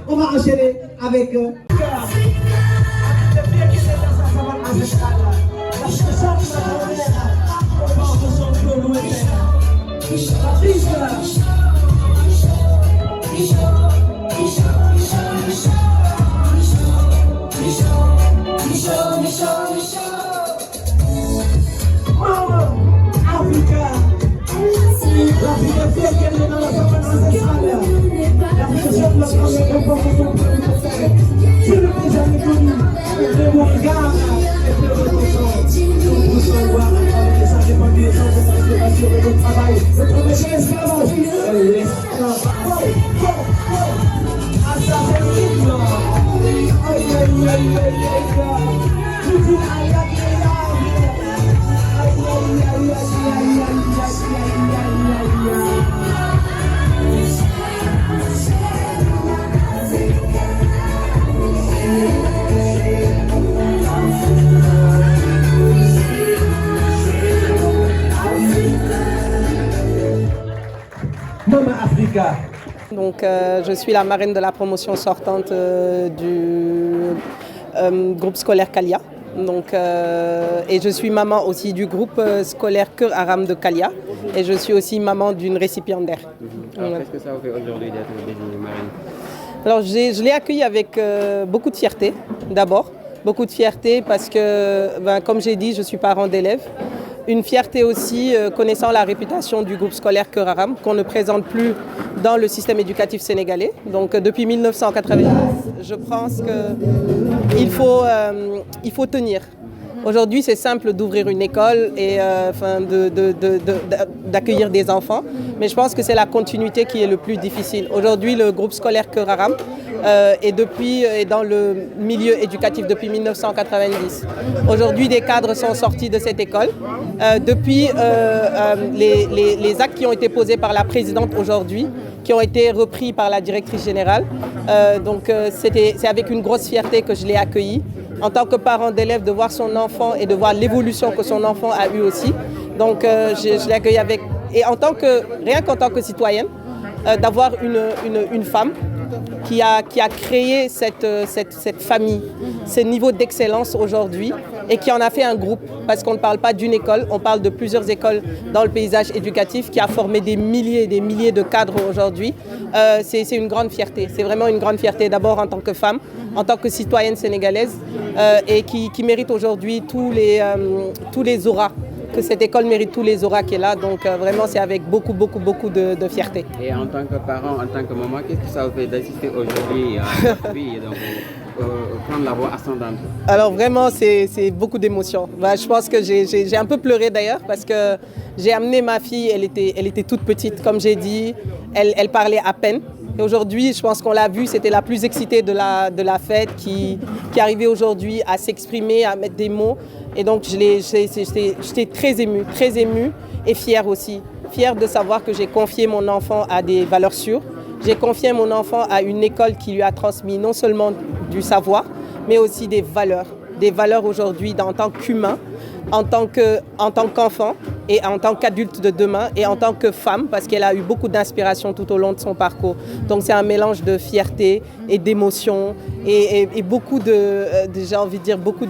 On va enchaîner avec Mama Africa. Donc, je suis la marraine de la promotion sortante du groupe scolaire Kalia. Donc, et je suis maman aussi du groupe scolaire Cœur Aram de Kalia. Et je suis aussi maman d'une récipiendaire. Alors, qu'est-ce que ça vous fait aujourd'hui d'être désignée marraine? Alors, je l'ai accueilli avec beaucoup de fierté, d'abord. Beaucoup de fierté parce que, comme j'ai dit, je suis parent d'élèves. Une fierté aussi, connaissant la réputation du groupe scolaire Cœur Aram, qu'on ne présente plus dans le système éducatif sénégalais. Donc depuis 1990, je pense qu'il faut tenir. Aujourd'hui, c'est simple d'ouvrir une école et d'accueillir des enfants, mais je pense que c'est la continuité qui est le plus difficile. Aujourd'hui, le groupe scolaire Cœur Aram est dans le milieu éducatif depuis 1990. Aujourd'hui, des cadres sont sortis de cette école. Depuis les actes qui ont été posés par la présidente aujourd'hui, qui ont été repris par la directrice générale. C'est avec une grosse fierté que je l'ai accueilli. En tant que parent d'élève, de voir son enfant et de voir l'évolution que son enfant a eue aussi. Donc je l'ai accueilli avec... Et rien qu'en tant que citoyenne, d'avoir une femme qui a créé cette famille, ce niveau d'excellence aujourd'hui et qui en a fait un groupe. Parce qu'on ne parle pas d'une école, on parle de plusieurs écoles dans le paysage éducatif qui a formé des milliers et des milliers de cadres aujourd'hui. C'est une grande fierté, c'est vraiment une grande fierté d'abord en tant que femme, en tant que citoyenne sénégalaise et qui mérite aujourd'hui tous les auras. Que cette école mérite tous les auras qu'elle a, donc vraiment c'est avec beaucoup de fierté. Et en tant que parent, en tant que maman, qu'est-ce que ça vous fait d'assister aujourd'hui à votre fille prendre la voie ascendante? Alors vraiment c'est beaucoup d'émotions. Je pense que j'ai un peu pleuré d'ailleurs parce que j'ai amené ma fille, elle était toute petite comme j'ai dit, elle parlait à peine. Et aujourd'hui, je pense qu'on l'a vu, c'était la plus excitée de la fête qui arrivait aujourd'hui à s'exprimer, à mettre des mots. Et donc, j'étais très émue et fière aussi. Fière de savoir que j'ai confié mon enfant à des valeurs sûres. J'ai confié mon enfant à une école qui lui a transmis non seulement du savoir, mais aussi des valeurs. Des valeurs aujourd'hui en tant qu'humain, en tant qu'enfant et en tant qu'adulte de demain et en tant que femme parce qu'elle a eu beaucoup d'inspiration tout au long de son parcours. Donc c'est un mélange de fierté et d'émotion et beaucoup j'ai envie de dire beaucoup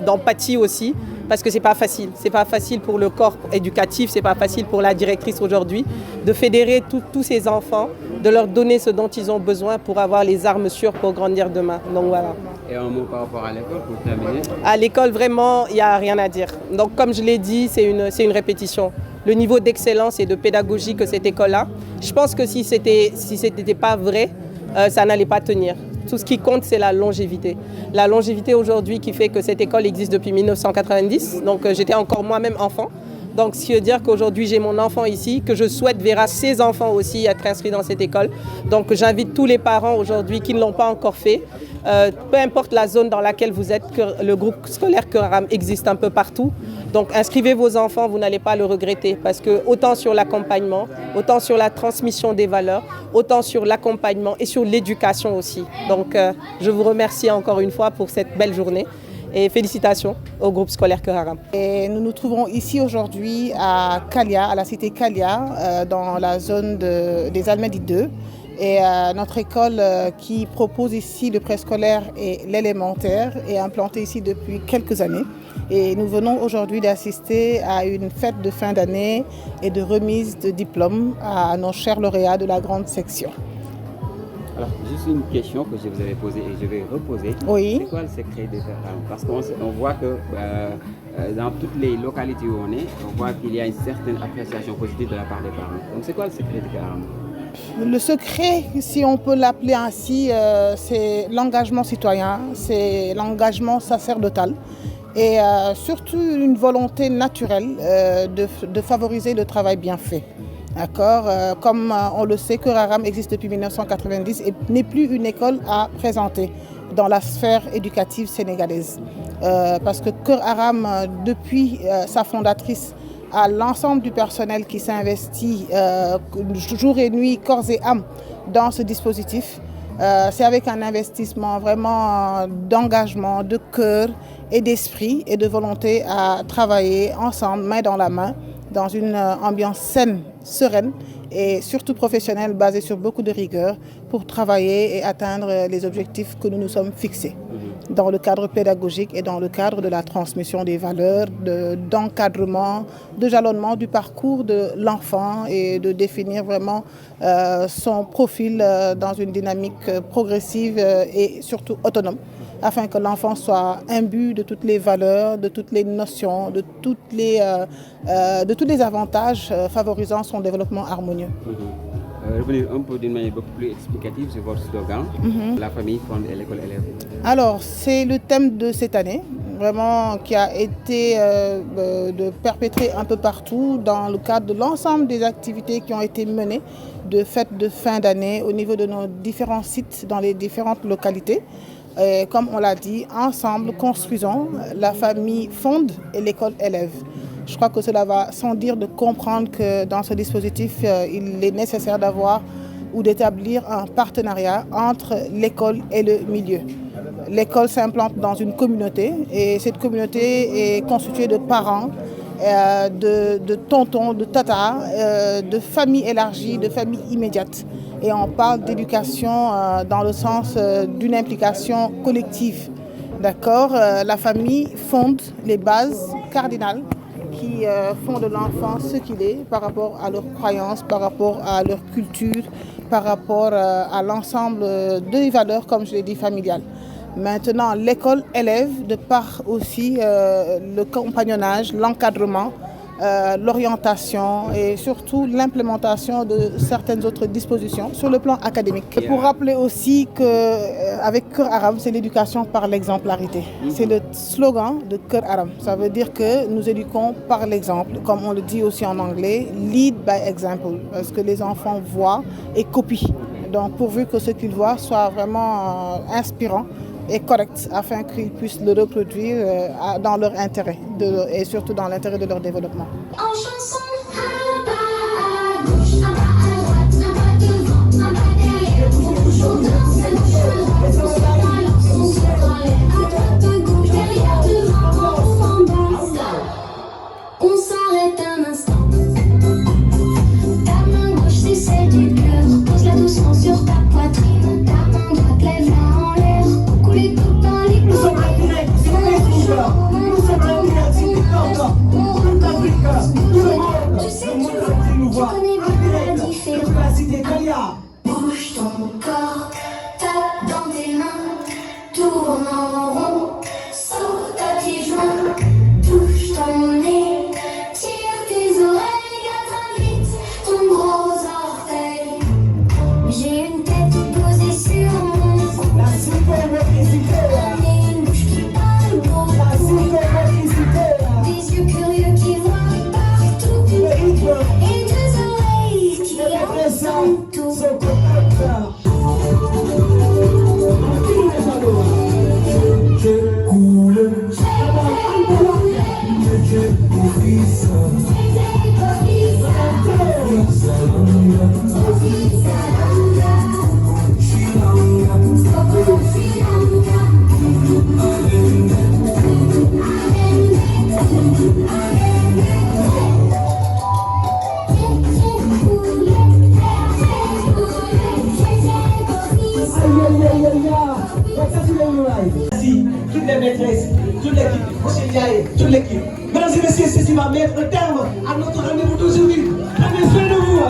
d'empathie aussi parce que c'est pas facile. C'est pas facile pour le corps éducatif, c'est pas facile pour la directrice aujourd'hui de fédérer tous ces enfants, de leur donner ce dont ils ont besoin pour avoir les armes sûres pour grandir demain. Donc voilà. Et un mot par rapport à l'école pour terminer? À l'école, vraiment, il n'y a rien à dire. Donc comme je l'ai dit, c'est une répétition. Le niveau d'excellence et de pédagogie que cette école a, je pense que si c'était pas vrai, ça n'allait pas tenir. Tout ce qui compte, c'est la longévité. La longévité aujourd'hui qui fait que cette école existe depuis 1990. Donc j'étais encore moi-même enfant. Donc, ce qui veut dire qu'aujourd'hui, j'ai mon enfant ici, que je souhaite verra ses enfants aussi être inscrits dans cette école. Donc, j'invite tous les parents aujourd'hui qui ne l'ont pas encore fait, peu importe la zone dans laquelle vous êtes, que le groupe scolaire Cœur Aram existe un peu partout. Donc, inscrivez vos enfants, vous n'allez pas le regretter parce que autant sur l'accompagnement, autant sur la transmission des valeurs, autant sur l'accompagnement et sur l'éducation aussi. Donc, je vous remercie encore une fois pour cette belle journée. Et félicitations au groupe scolaire Cœur Aram. Et nous nous trouvons ici aujourd'hui à Kalia, à la cité Kalia, dans la zone des Almadies 2. Et notre école qui propose ici le préscolaire et l'élémentaire est implantée ici depuis quelques années. Et nous venons aujourd'hui d'assister à une fête de fin d'année et de remise de diplômes à nos chers lauréats de la grande section. Alors, juste une question que je vous avais posée et je vais reposer. Oui. C'est quoi le secret de Cœur Aram? Parce qu'on voit que dans toutes les localités où on est, on voit qu'il y a une certaine appréciation positive de la part des parents. Donc, c'est quoi le secret de Cœur Aram? Le secret, si on peut l'appeler ainsi, c'est l'engagement citoyen, c'est l'engagement sacerdotal et surtout une volonté naturelle de favoriser le travail bien fait. D'accord. Comme on le sait, Cœur Aram existe depuis 1990 et n'est plus une école à présenter dans la sphère éducative sénégalaise. Parce que Cœur Aram, depuis sa fondatrice, à l'ensemble du personnel qui s'est investi jour et nuit, corps et âme dans ce dispositif, c'est avec un investissement vraiment d'engagement, de cœur et d'esprit et de volonté à travailler ensemble, main dans la main, dans une ambiance saine, sereine et surtout professionnelle, basée sur beaucoup de rigueur pour travailler et atteindre les objectifs que nous nous sommes fixés dans le cadre pédagogique et dans le cadre de la transmission des valeurs, d'encadrement, de jalonnement du parcours de l'enfant et de définir vraiment son profil dans une dynamique progressive et surtout autonome, afin que l'enfant soit imbu de toutes les valeurs, de toutes les notions, de tous les avantages favorisant son développement harmonieux. Revenir un peu d'une manière beaucoup plus explicative sur votre slogan, la famille fonde et l'école élève. Alors, c'est le thème de cette année, vraiment qui a été de perpétrer un peu partout dans le cadre de l'ensemble des activités qui ont été menées de fêtes de fin d'année au niveau de nos différents sites dans les différentes localités. Et comme on l'a dit, ensemble, construisons, la famille fonde et l'école élève. Je crois que cela va sans dire de comprendre que dans ce dispositif, il est nécessaire d'avoir ou d'établir un partenariat entre l'école et le milieu. L'école s'implante dans une communauté et cette communauté est constituée de parents, de tontons, de tatas, de familles élargies, de familles immédiates. Et on parle d'éducation dans le sens d'une implication collective. D'accord. La famille fonde les bases cardinales qui font de l'enfant ce qu'il est par rapport à leurs croyances, par rapport à leur culture, par rapport à l'ensemble des valeurs, comme je l'ai dit, familiales. Maintenant, l'école élève de par aussi le compagnonnage, l'encadrement, l'orientation et surtout l'implémentation de certaines autres dispositions sur le plan académique. Et pour rappeler aussi qu'avec Cœur Aram, c'est l'éducation par l'exemplarité. C'est le slogan de Cœur Aram. Ça veut dire que nous éduquons par l'exemple, comme on le dit aussi en anglais, lead by example, parce que les enfants voient et copient. Donc pourvu que ce qu'ils voient soit vraiment inspirant et correct afin qu'ils puissent le reproduire dans leur intérêt et surtout dans l'intérêt de leur développement. En chanson, un pas à gauche, un pas à droite, un pas devant, un pas derrière, on toujours dans cette chemin. On se balance, on se relaie, à droite, à gauche, derrière, devant, on s'en bat. couler tout dans les Nous sommes en direct sur Facebook. Nous sommes en direct sur TikTok. Toute l'Afrique, tout le monde. Le monde entier nous voit en direct. Toute la cité Kalia. Bouge ton corps, tape dans tes mains, tourne en rond, saute à pieds joints, touche ton nez, tire tes oreilles, attrape vite ton gros orteil. J'ai une tête posée sur mon cou, La supermotricité. une bouche qui parle beaucoup, La supermotricité. des yeux curieux qui voient partout, Le rythme. et deux oreilles qui entendent tout. Je coule, Merci, toutes les maîtresses, toute l'équipe, monsieur Ndiaye, toute l'équipe. Mesdames et messieurs, ceci va mettre un terme à notre rendez-vous d'aujourd'hui. Prenez soin de vous.